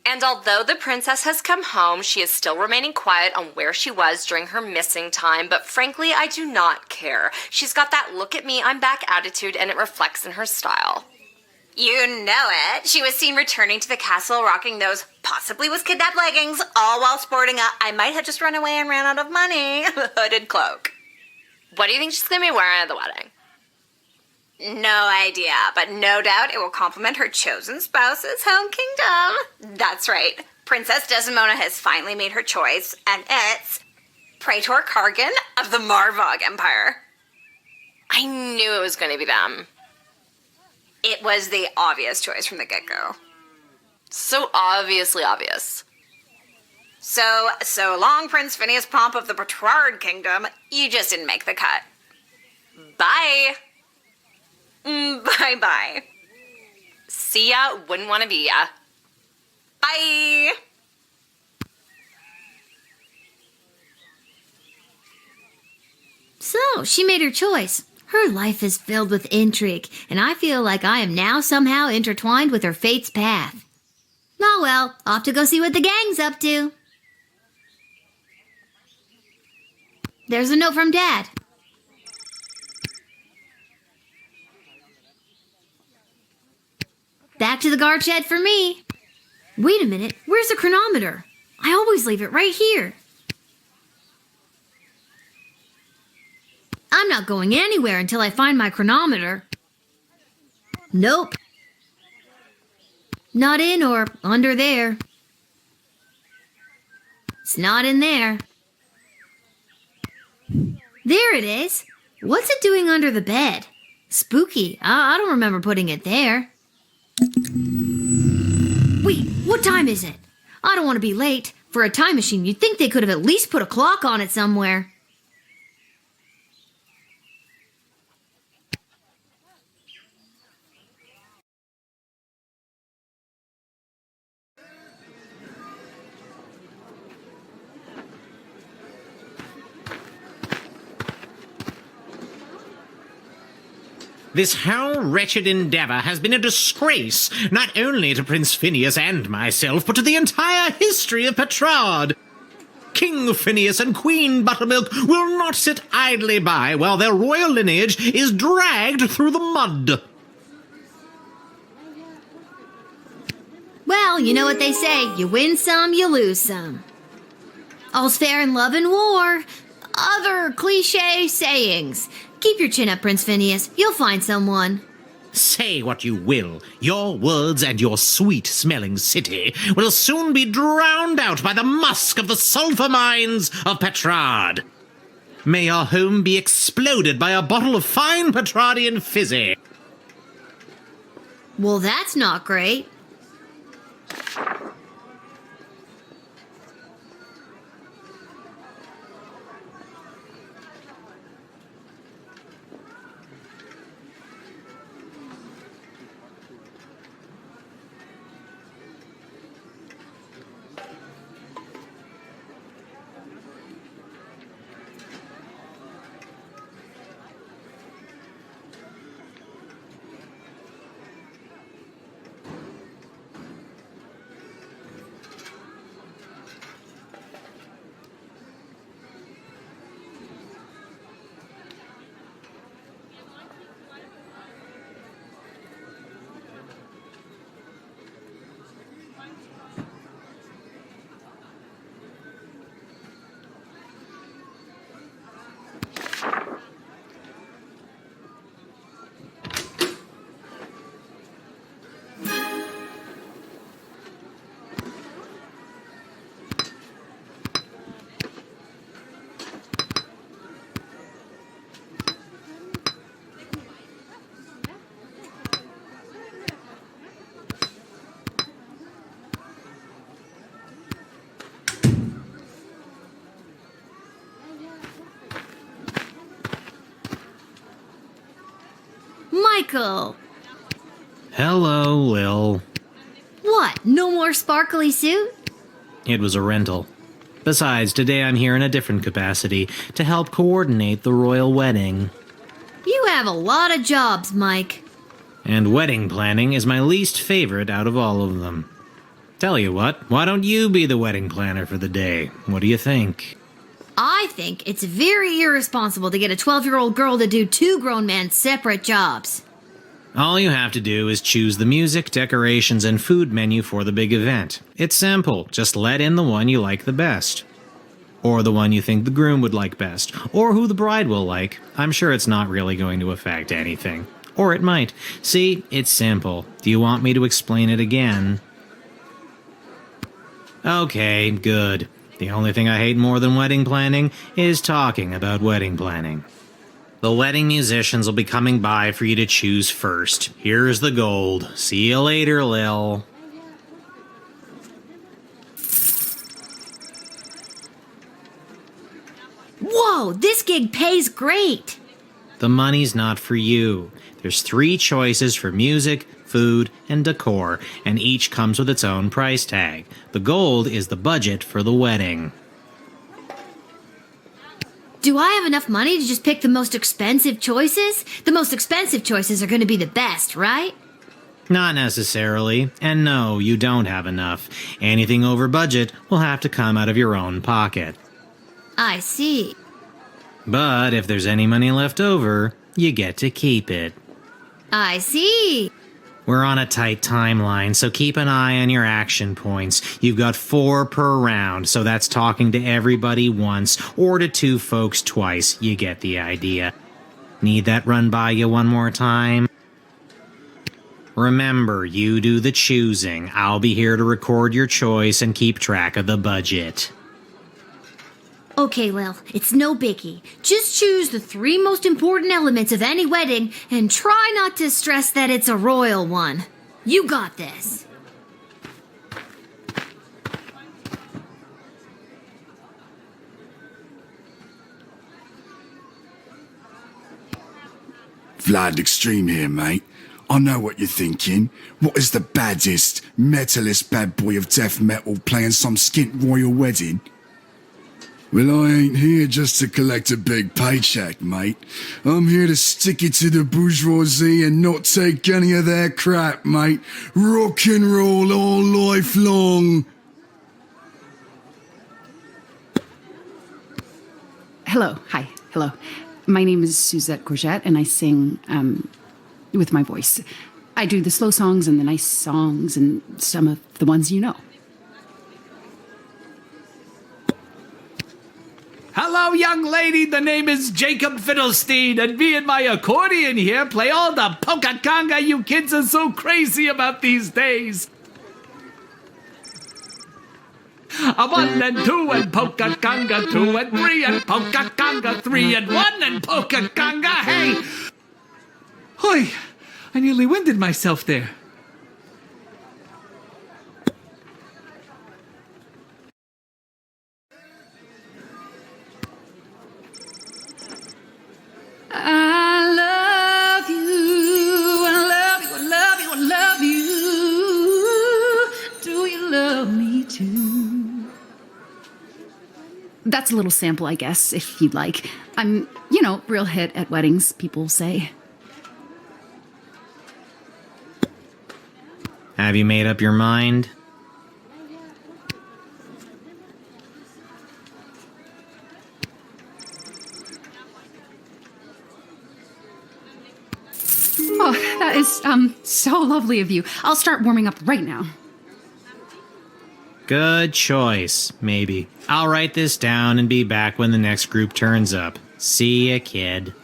And although the princess has come home, she is still remaining quiet on where she was during her missing time, but frankly, I do not care. She's got that look at me, I'm back attitude, and it reflects in her style. You know it. She was seen returning to the castle rocking those possibly was kidnapped leggings, all while sporting a I might have just run away and ran out of money hooded cloak. What do you think she's going to be wearing at the wedding? No idea, but no doubt it will complement her chosen spouse's home kingdom. That's right. Princess Desdemona has finally made her choice, and it's Praetor Kargan of the Marvog Empire. I knew it was going to be them. It was the obvious choice from the get-go. So obviously obvious. So long, Prince Phineas Pomp of the Petrard Kingdom. You just didn't make the cut. Bye. Bye-bye. See ya, wouldn't want to be ya. Bye. So, she made her choice. Her life is filled with intrigue, and I feel like I am now somehow intertwined with her fate's path. Oh well, off to go see what the gang's up to. There's a note from Dad. Back to the guard shed for me. Wait a minute, where's the chronometer? I always leave it right here. I'm not going anywhere until I find my chronometer. Nope. Not in or under there. It's not in there. There it is. What's it doing under the bed? Spooky. I don't remember putting it there. Wait, what time is it? I don't want to be late. For a time machine, you'd think they could have at least put a clock on it somewhere. This whole wretched endeavor has been a disgrace, not only to Prince Phineas and myself, but to the entire history of Petrard. King Phineas and Queen Buttermilk will not sit idly by while their royal lineage is dragged through the mud. Well, you know what they say, you win some, you lose some. All's fair in love and war. Other cliché sayings. Keep your chin up, Prince Phineas. You'll find someone. Say what you will, your words and your sweet-smelling city will soon be drowned out by the musk of the sulphur mines of Petrard. May your home be exploded by a bottle of fine Petrardian fizzy. Well, that's not great. Michael! Hello, Lil. What, no more sparkly suit? It was a rental. Besides, today I'm here in a different capacity to help coordinate the royal wedding. You have a lot of jobs, Mike. And wedding planning is my least favorite out of all of them. Tell you what, why don't you be the wedding planner for the day? What do you think? I think it's very irresponsible to get a 12-year-old girl to do two grown men's separate jobs. All you have to do is choose the music, decorations, and food menu for the big event. It's simple. Just let in the one you like the best. Or the one you think the groom would like best. Or who the bride will like. I'm sure it's not really going to affect anything. Or it might. See, it's simple. Do you want me to explain it again? Okay, good. The only thing I hate more than wedding planning is talking about wedding planning. The wedding musicians will be coming by for you to choose first. Here's the gold. See you later, Lil. Whoa, this gig pays great. The money's not for you. There's 3 choices for music, food, and decor, and each comes with its own price tag. The gold is the budget for the wedding. Do I have enough money to just pick the most expensive choices? The most expensive choices are going to be the best, right? Not necessarily. And no, you don't have enough. Anything over budget will have to come out of your own pocket. I see. But if there's any money left over, you get to keep it. I see. We're on a tight timeline, so keep an eye on your action points. You've got 4 per round, so that's talking to everybody once, or to 2 folks twice. You get the idea. Need that run by you one more time? Remember, you do the choosing. I'll be here to record your choice and keep track of the budget. Okay, Lil, it's no biggie. Just choose the 3 most important elements of any wedding and try not to stress that it's a royal one. You got this. Vlad Extreme here, mate. I know what you're thinking. What is the baddest, metalist bad boy of death metal playing some skint royal wedding? Well, I ain't here just to collect a big paycheck, mate. I'm here to stick it to the bourgeoisie and not take any of their crap, mate. Rock and roll all life long. Hello. Hi. Hello. My name is Suzette Courgette, and I sing with my voice. I do the slow songs and the nice songs and some of the ones you know. Hello, young lady. The name is Jacob Fiddlestein, and me and my accordion here play all the polka conga you kids are so crazy about these days. A 1 and 2 and polka conga 2 and 3 and polka conga 3 and 1 and polka conga. Hey! Hoi! I nearly winded myself there. I love you, I love you, I love you, I love you. Do you love me too? That's a little sample, I guess, if you'd like. I'm, real hit at weddings, people say. Have you made up your mind? Oh, that is, so lovely of you. I'll start warming up right now. Good choice, maybe. I'll write this down and be back when the next group turns up. See ya, kid.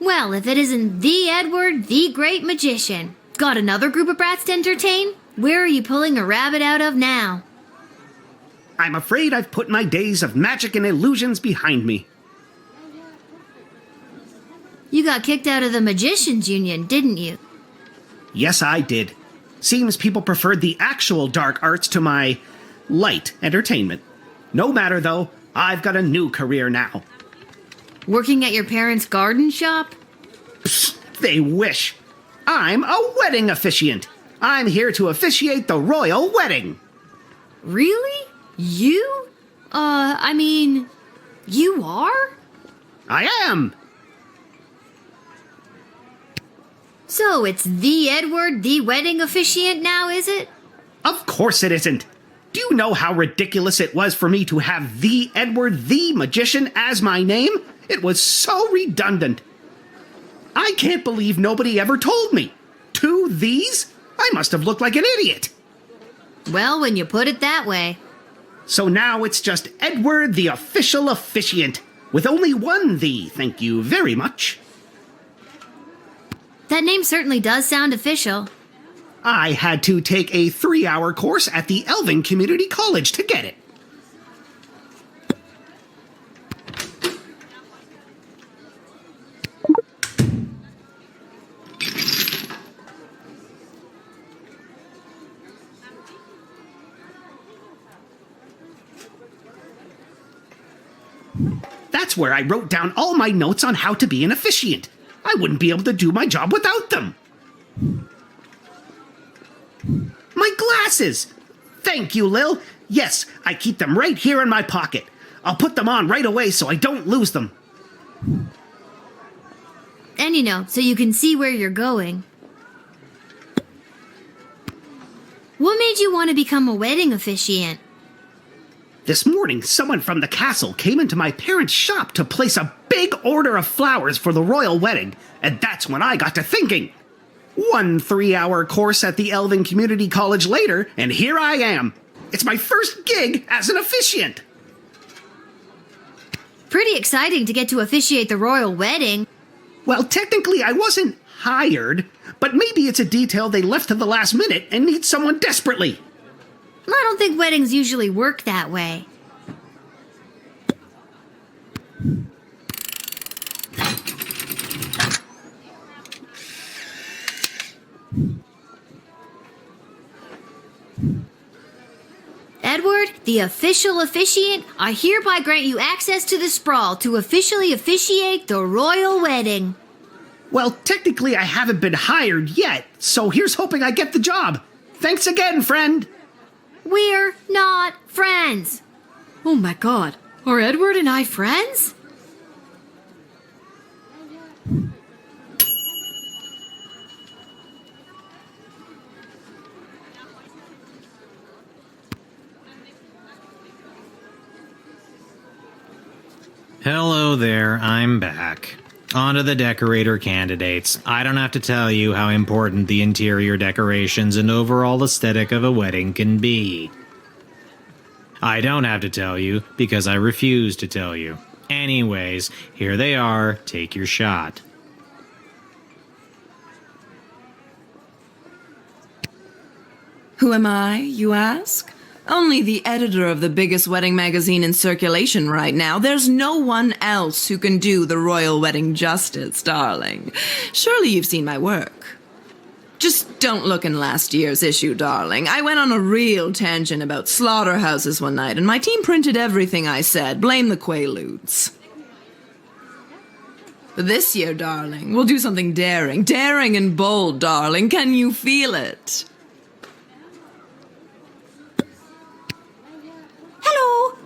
Well, if it isn't the Edward, the Great Magician. Got another group of brats to entertain? Where are you pulling a rabbit out of now? I'm afraid I've put my days of magic and illusions behind me. You got kicked out of the Magicians Union, didn't you? Yes, I did. Seems people preferred the actual dark arts to my light entertainment. No matter, though, I've got a new career now. Working at your parents' garden shop? Psst, they wish. I'm a wedding officiant. I'm here to officiate the royal wedding. Really? You? You are? I am. So it's the Edward, the wedding officiant now, is it? Of course it isn't. Do you know how ridiculous it was for me to have the Edward the Magician as my name? It was so redundant. I can't believe nobody ever told me. 2 these? I must have looked like an idiot. Well, when you put it that way. So now it's just Edward the official officiant, with only 1 the, thank you very much. That name certainly does sound official. I had to take a 3-hour course at the Elven Community College to get it. That's where I wrote down all my notes on how to be an officiant. I wouldn't be able to do my job without them. My glasses! Thank you, Lil. Yes, I keep them right here in my pocket. I'll put them on right away so I don't lose them. And so you can see where you're going. What made you want to become a wedding officiant? This morning, someone from the castle came into my parents' shop to place a big order of flowers for the royal wedding, and that's when I got to thinking. 1 3-hour course at the Elven Community College later, and here I am. It's my first gig as an officiant. Pretty exciting to get to officiate the royal wedding. Well, technically I wasn't hired, but maybe it's a detail they left to the last minute and need someone desperately. I don't think weddings usually work that way. Edward, the official officiant, I hereby grant you access to the sprawl to officially officiate the royal wedding. Well, technically I haven't been hired yet, so here's hoping I get the job. Thanks again, friend. We're not friends. Oh my god, are Edward and I friends? Hello there, I'm back. On to the decorator candidates. I don't have to tell you how important the interior decorations and overall aesthetic of a wedding can be. I don't have to tell you because I refuse to tell you. Anyways, here they are. Take your shot. Who am I, you ask? Only the editor of the biggest wedding magazine in circulation right now. There's no one else who can do the royal wedding justice, darling. Surely you've seen my work. Just don't look in last year's issue, darling. I went on a real tangent about slaughterhouses one night, and my team printed everything I said. Blame the Quaaludes. But this year, darling, we'll do something daring. Daring and bold, darling. Can you feel it? Hello.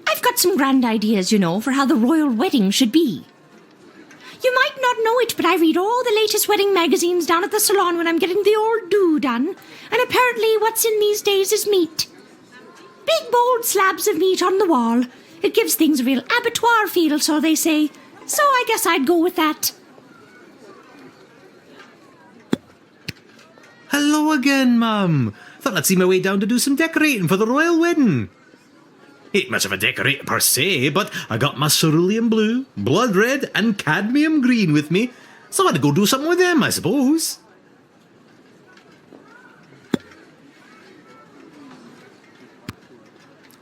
I've got some grand ideas, for how the royal wedding should be. You might not know it, but I read all the latest wedding magazines down at the salon when I'm getting the old do done. And apparently what's in these days is meat. Big, bold slabs of meat on the wall. It gives things a real abattoir feel, so they say. So I guess I'd go with that. Hello again, Mum. Thought I'd see my way down to do some decorating for the royal wedding. Ain't much of a decorator per se, but I got my cerulean blue, blood red, and cadmium green with me, So I'd go do something with them, I suppose.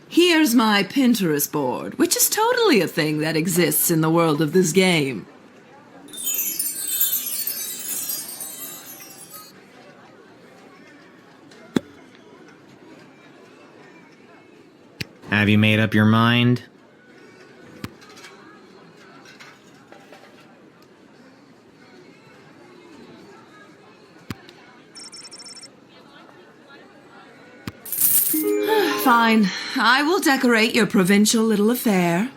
Here's my Pinterest board, which is totally a thing that exists in the world of this game. Have you made up your mind? Fine. I will decorate your provincial little affair.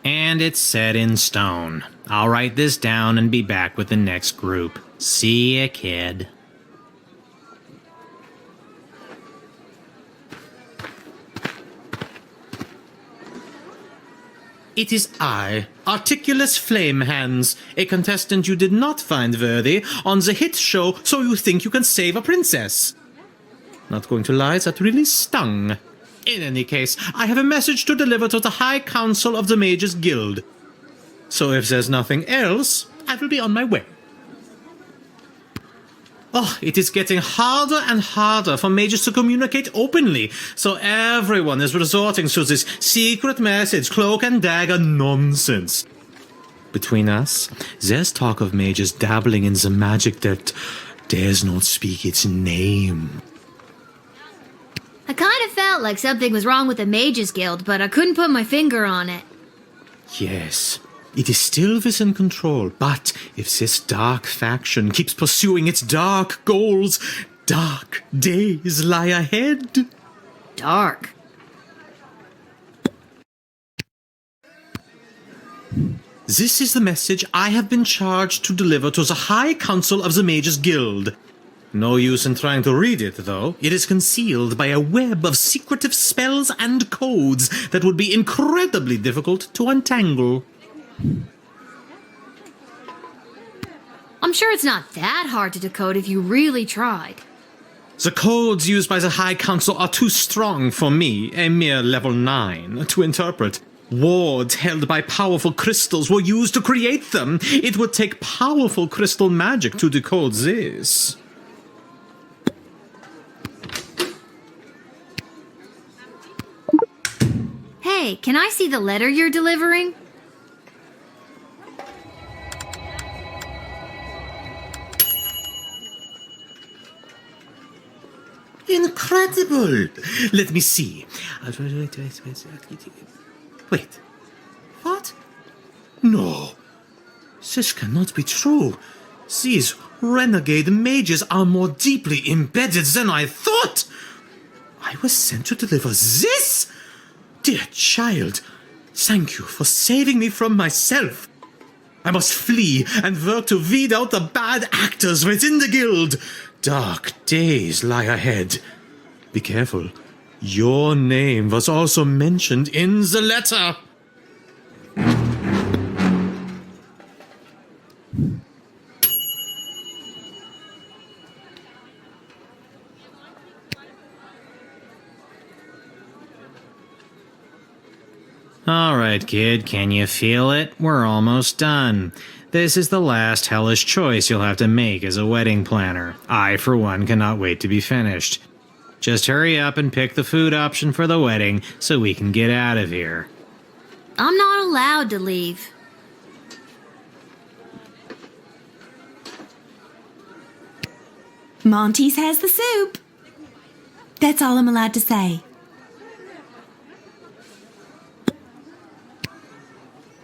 And it's set in stone. I'll write this down and be back with the next group. See ya, kid. It is I, Articulous Flamehands, a contestant you did not find worthy on the hit show So You Think You Can Save a Princess. Not going to lie, that really stung. In any case, I have a message to deliver to the High Council of the Mages Guild. So if there's nothing else, I will be on my way. Oh, it is getting harder and harder for mages to communicate openly, so everyone is resorting to this secret message, cloak and dagger nonsense. Between us, there's talk of mages dabbling in the magic that dares not speak its name. I kind of felt like something was wrong with the Mages Guild, but I couldn't put my finger on it. Yes, it is still within control, but if this dark faction keeps pursuing its dark goals, dark days lie ahead. Dark. This is the message I have been charged to deliver to the High Council of the Mages Guild. No use in trying to read it, though. It is concealed by a web of secretive spells and codes that would be incredibly difficult to untangle. I'm sure it's not that hard to decode if you really tried. The codes used by the High Council are too strong for me, a mere level 9, to interpret. Wards held by powerful crystals were used to create them. It would take powerful crystal magic to decode this. Hey, can I see the letter you're delivering? Incredible! Let me see. Wait. What? No. This cannot be true. These renegade mages are more deeply embedded than I thought. I was sent to deliver this? Dear child, thank you for saving me from myself. I must flee and work to weed out the bad actors within the guild. Dark days lie ahead. Be careful. Your name was also mentioned in the letter. All right, kid, can you feel it? We're almost done. This is the last hellish choice you'll have to make as a wedding planner. I, for one, cannot wait to be finished. Just hurry up and pick the food option for the wedding so we can get out of here. I'm not allowed to leave. Monty's has the soup. That's all I'm allowed to say.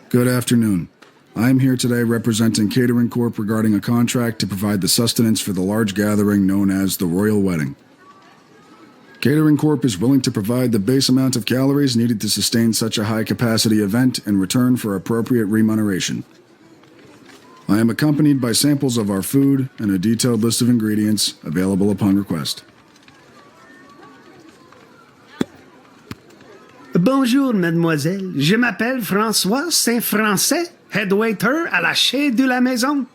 Good afternoon. I am here today representing Catering Corp regarding a contract to provide the sustenance for the large gathering known as the Royal Wedding. Catering Corp is willing to provide the base amount of calories needed to sustain such a high-capacity event in return for appropriate remuneration. I am accompanied by samples of our food and a detailed list of ingredients available upon request. Bonjour, mademoiselle. Je m'appelle François Saint-Français, head waiter à la Chez de la Maison.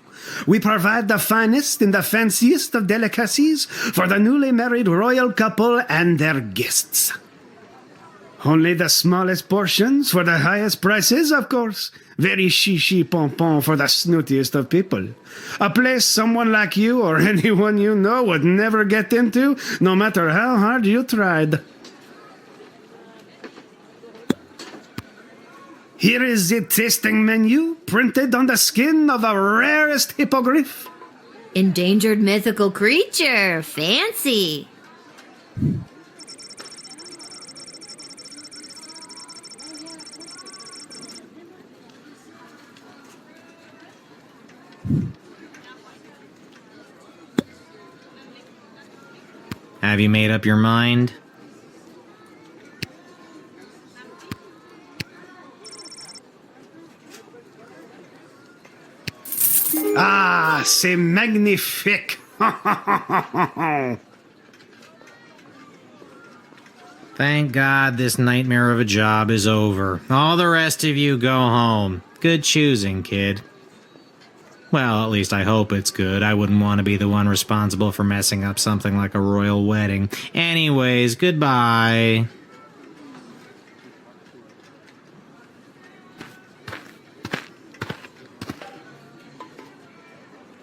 We provide the finest and the fanciest of delicacies for the newly married royal couple and their guests. Only the smallest portions for the highest prices, of course. Very chichi-pom-pom for the snootiest of people. A place someone like you or anyone you know would never get into, no matter how hard you tried. Here is the tasting menu, printed on the skin of the rarest hippogriff. Endangered mythical creature. Fancy. Have you made up your mind? Ah, c'est magnifique. Thank God this nightmare of a job is over. All the rest of you go home. Good choosing, kid. Well, at least I hope it's good. I wouldn't want to be the one responsible for messing up something like a royal wedding. Anyways, goodbye.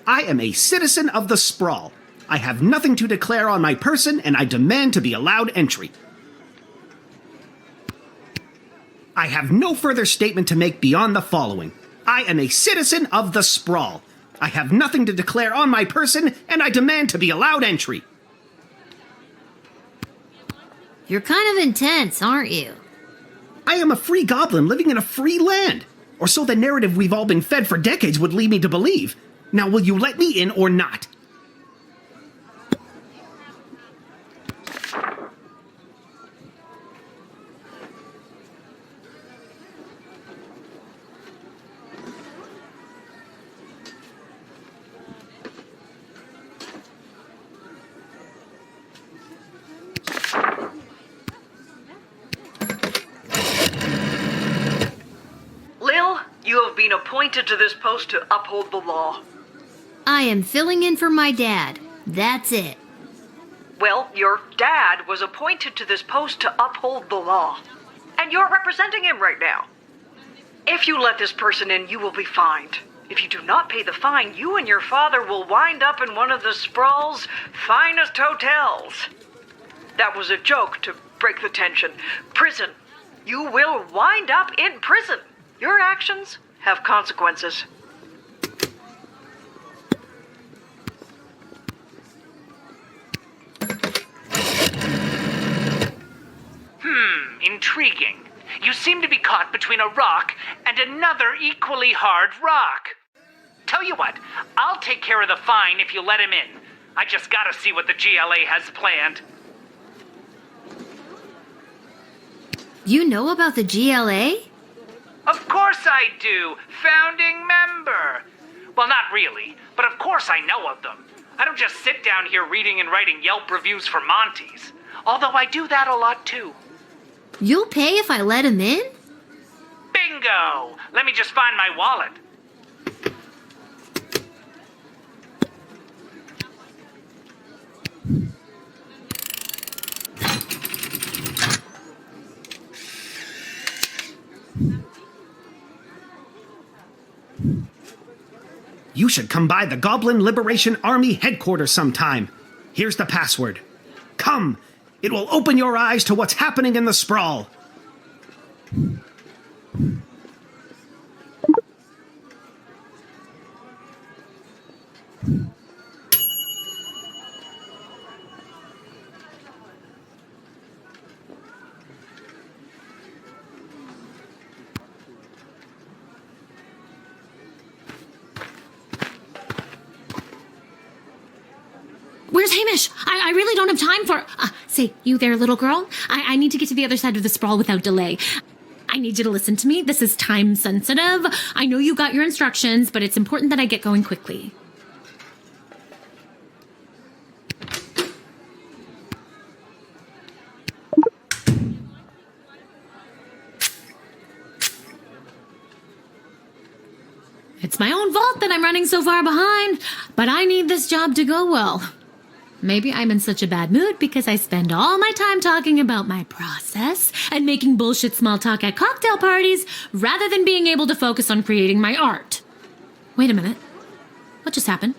I am a citizen of the sprawl. I have nothing to declare on my person, and I demand to be allowed entry. I have no further statement to make beyond the following. I am a citizen of the sprawl. I have nothing to declare on my person, and I demand to be allowed entry. You're kind of intense, aren't you? I am a free goblin living in a free land. Or so the narrative we've all been fed for decades would lead me to believe. Now, will you let me in or not? Lil, you have been appointed to this post to uphold the law. I am filling in for my dad. That's it. Well, your dad was appointed to this post to uphold the law. And you're representing him right now. If you let this person in, you will be fined. If you do not pay the fine, you and your father will wind up in one of the sprawl's finest hotels. That was a joke to break the tension. Prison. You will wind up in prison. Your actions have consequences. Intriguing. You seem to be caught between a rock and another equally hard rock. Tell you what, I'll take care of the fine if you let him in. I just gotta see what the GLA has planned. You know about the GLA? Of course I do. Founding member. Well, not really, but of course I know of them. I don't just sit down here reading and writing Yelp reviews for Monty's. Although I do that a lot too. You'll pay if I let him in? Bingo! Let me just find my wallet. You should come by the Goblin Liberation Army headquarters sometime. Here's the password. Come! It will open your eyes to what's happening in the sprawl. Where's Hamish? I really don't have time for... say, you there, little girl? I need to get to the other side of the sprawl without delay. I need you to listen to me. This is time sensitive. I know you got your instructions, but it's important that I get going quickly. It's my own fault that I'm running so far behind, but I need this job to go well. Maybe I'm in such a bad mood because I spend all my time talking about my process and making bullshit small talk at cocktail parties rather than being able to focus on creating my art. Wait a minute. What just happened?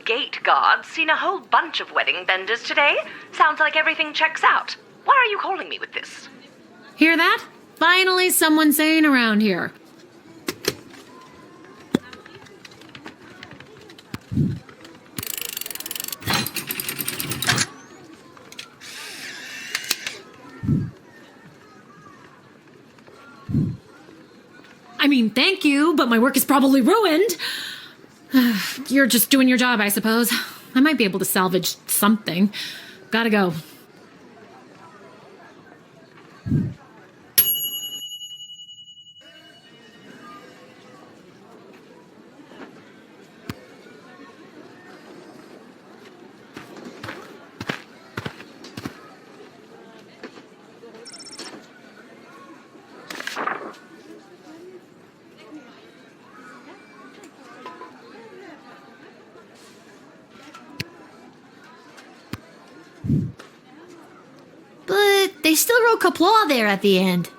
Gate guards seen a whole bunch of wedding vendors today. Sounds like everything checks out. Why are you calling me with this? Hear that? Finally someone sane around here. I mean, thank you, but my work is probably ruined. You're just doing your job, I suppose. I might be able to salvage something. Gotta go. But they still wrote Kapla there at the end.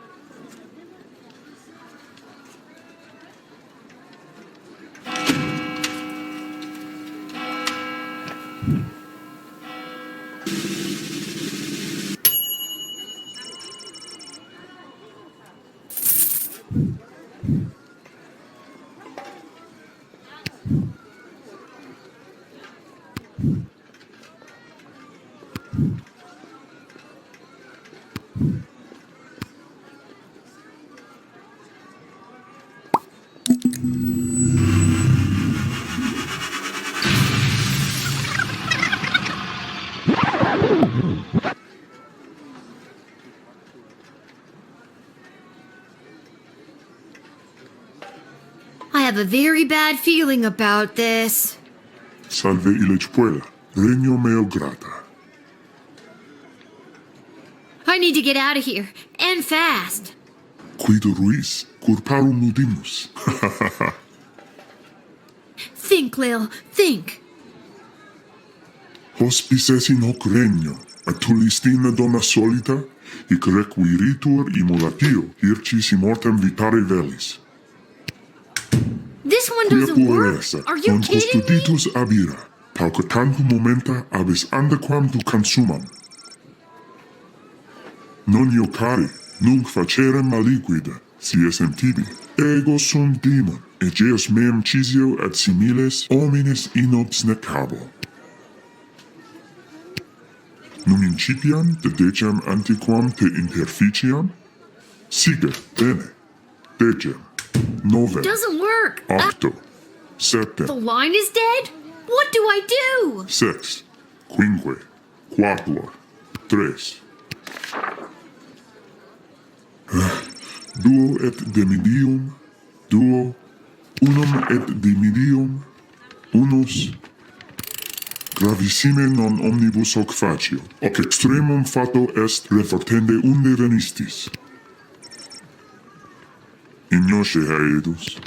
I have a very bad feeling about this. Salve ilećpuela, regno meo grata. I need to get out of here, and fast. Quido Ruiz, curparum nudimus. Think, Lil, think. Hospices in hoc regno, atulistina donna solita, hic requiritur immolatio, hircis immortem vitare velis. This one doesn't work. Are you non kidding me? custoditus abira, pauca tantum momenta abis andaquam tu consumam. Non iocari, nunc facerem maliquida, si esem tibi. Ego sum demon, egeus meum cisio ad similes homines inops necabo. Num incipiam dedecem antiquam te interficiam? Sige, bene. Decem, nove, Doesn't work. octo, The septem, line is dead? What do I do? sex, quinque, quatuor, tres. Duo et demidium, duo, unum et dimidium, unus. Gravissime non omnibus hoc facio, hoc extremum fato est refortende unde venistis. Ignoce haedus.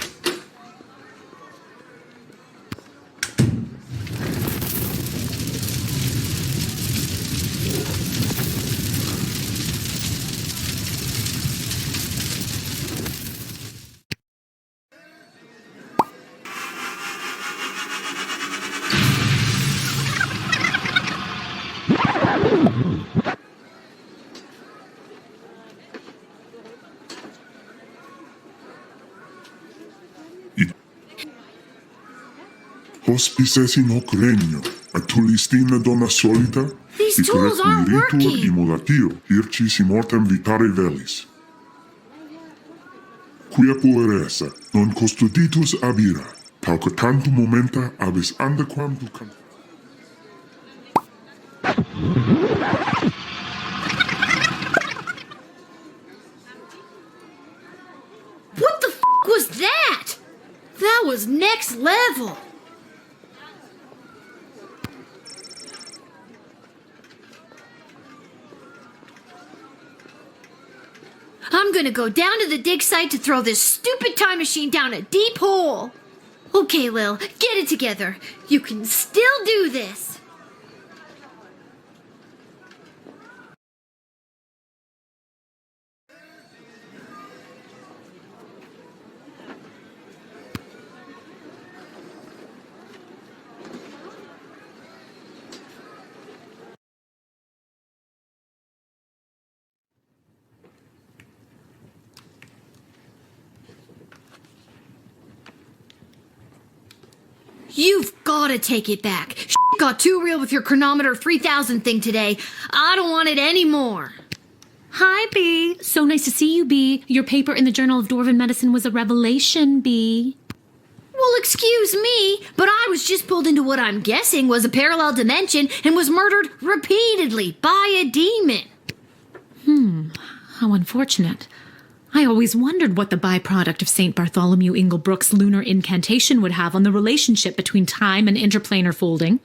Hospices in hoc regno, atulistina donna solita, These hic tools aren't requiritur working. immolatio, hircis immortem vitare velis. Quia puer essa, non custoditus abira, pauca tantum momenta abis andaquam tu What the f was that? That was next level. I'm gonna go down to the dig site to throw this stupid time machine down a deep hole. Okay, Lil, get it together. You can still do this. You've gotta take it back. Got too real with your Chronometer3000 thing today. I don't want it anymore. Hi, B. So nice to see you, B. Your paper in the Journal of Dwarven Medicine was a revelation, B. Well, excuse me, but I was just pulled into what I'm guessing was a parallel dimension and was murdered repeatedly by a demon. How unfortunate. I always wondered what the byproduct of St. Bartholomew Inglebrook's lunar incantation would have on the relationship between time and interplanar folding.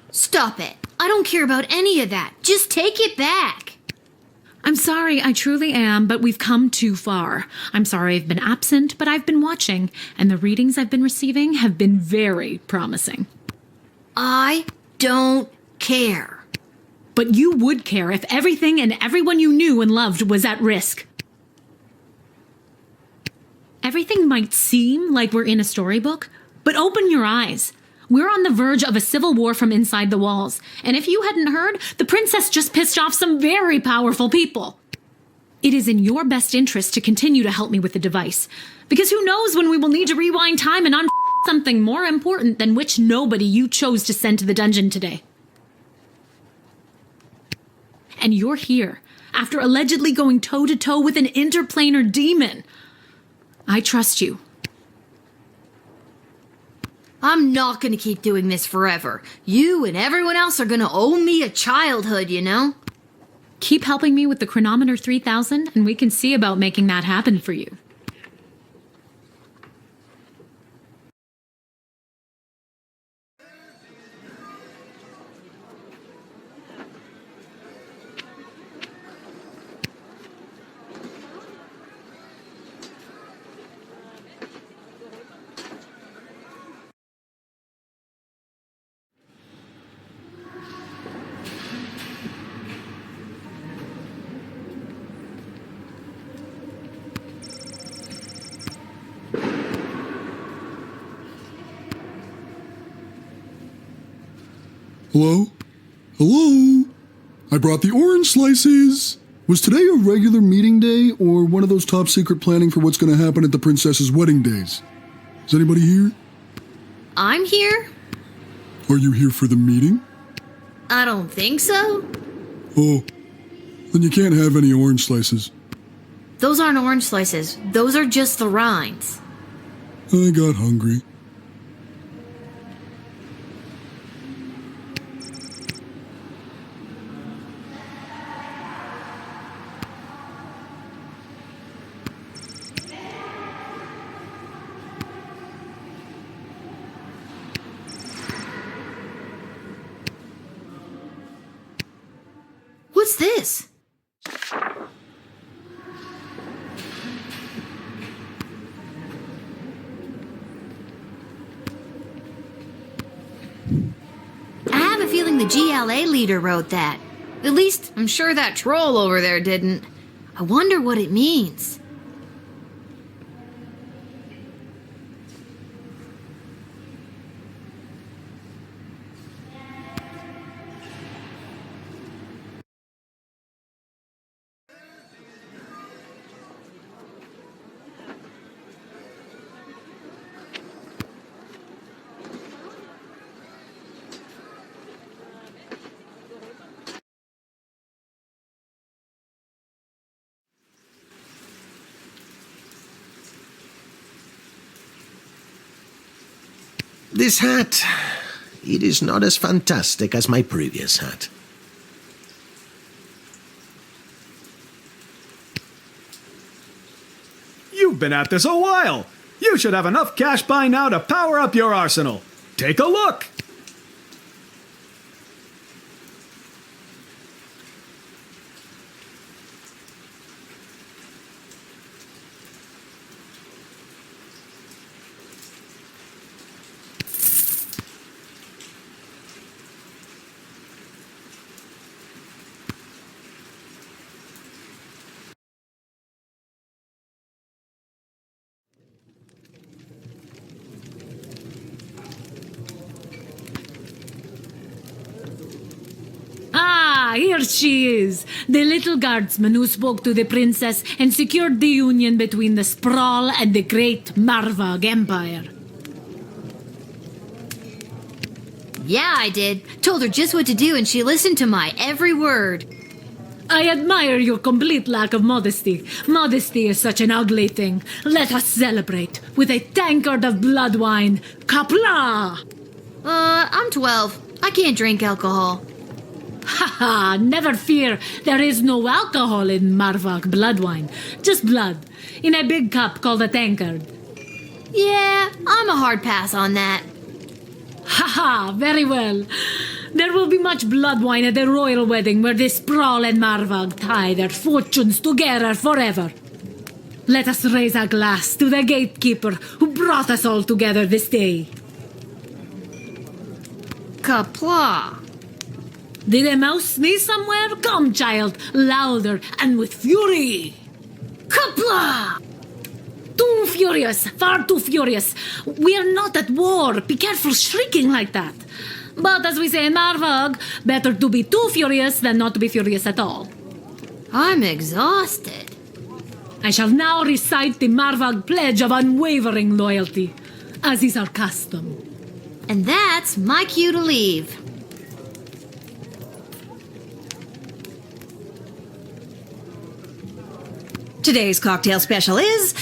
Stop it. I don't care about any of that. Just take it back. I'm sorry, I truly am, but we've come too far. I'm sorry I've been absent, but I've been watching, and the readings I've been receiving have been very promising. I don't care. But you would care if everything and everyone you knew and loved was at risk. Everything might seem like we're in a storybook, but open your eyes. We're on the verge of a civil war from inside the walls, and if you hadn't heard, the princess just pissed off some very powerful people. It is in your best interest to continue to help me with the device, because who knows when we will need to rewind time and something more important than which nobody you chose to send to the dungeon today. And you're here, after allegedly going toe-to-toe with an interplanar demon. I trust you. I'm not gonna keep doing this forever. You and everyone else are gonna owe me a childhood, you know? Keep helping me with the Chronometer3000, and we can see about making that happen for you. Hello? Hello? I brought the orange slices. Was today a regular meeting day or one of those top secret planning for what's going to happen at the princess's wedding days? Is anybody here? I'm here? Are you here for the meeting? I don't think so. Oh, then you can't have any orange slices. Those aren't orange slices. Those are just the rinds. I got hungry. What's this? I have a feeling the GLA leader wrote that. At least, I'm sure that troll over there didn't. I wonder what it means. This hat, it is not as fantastic as my previous hat. You've been at this a while. You should have enough cash by now to power up your arsenal. Take a look. Ah, here she is, the little guardsman who spoke to the princess and secured the union between the Sprawl and the great Marvog Empire. Yeah, I did. Told her just what to do and she listened to my every word. I admire your complete lack of modesty. Modesty is such an ugly thing. Let us celebrate with a tankard of blood wine. Kapla! I'm 12. I can't drink alcohol. Haha, never fear. There is no alcohol in Marvok blood wine. Just blood. In a big cup called a tankard. Yeah, I'm a hard pass on that. Haha, very well. There will be much blood wine at the royal wedding where the Sprawl and Marvog tie their fortunes together forever. Let us raise a glass to the gatekeeper who brought us all together this day. Kapla. Did a mouse sneeze somewhere? Come, child, louder and with fury. Kapla! Too furious, far too furious. We are not at war. Be careful shrieking like that. But as we say in Marvog, better to be too furious than not to be furious at all. I'm exhausted. I shall now recite the Marvog pledge of unwavering loyalty, as is our custom. And that's my cue to leave. Today's cocktail special is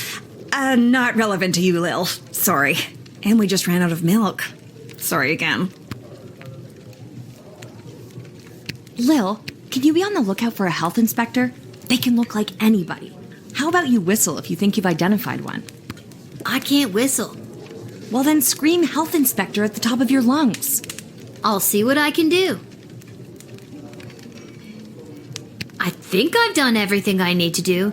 not relevant to you, Lil. Sorry. And we just ran out of milk. Sorry again. Lil, can you be on the lookout for a health inspector? They can look like anybody. How about you whistle if you think you've identified one? I can't whistle. Well, then scream health inspector at the top of your lungs. I'll see what I can do. I think I've done everything I need to do.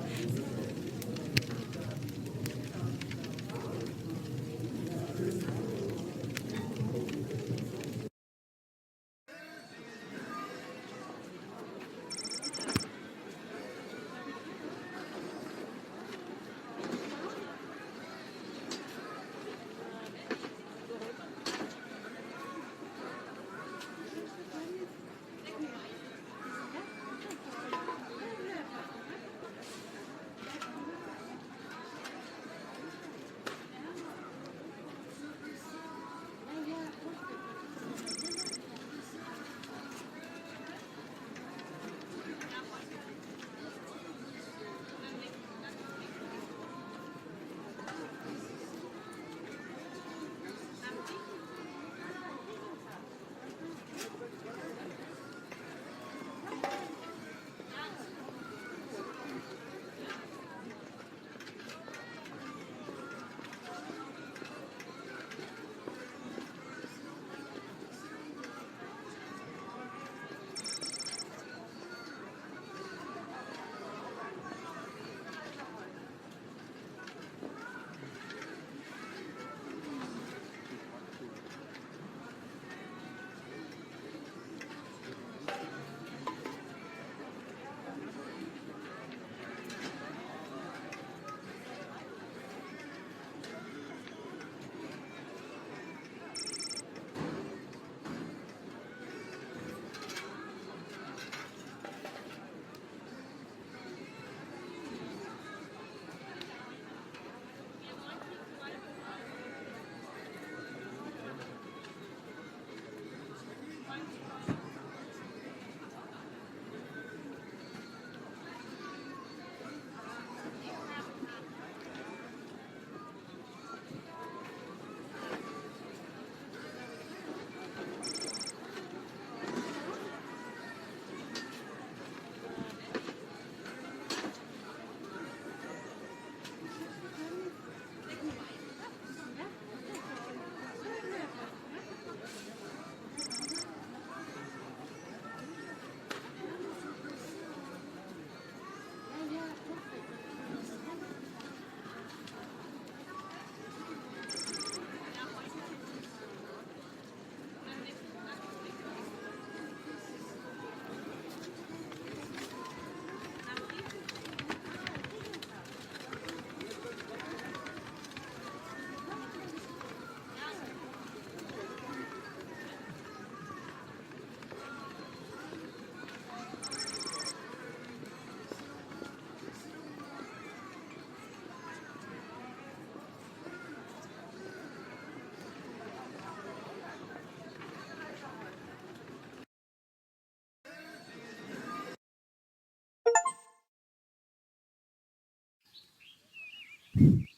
you.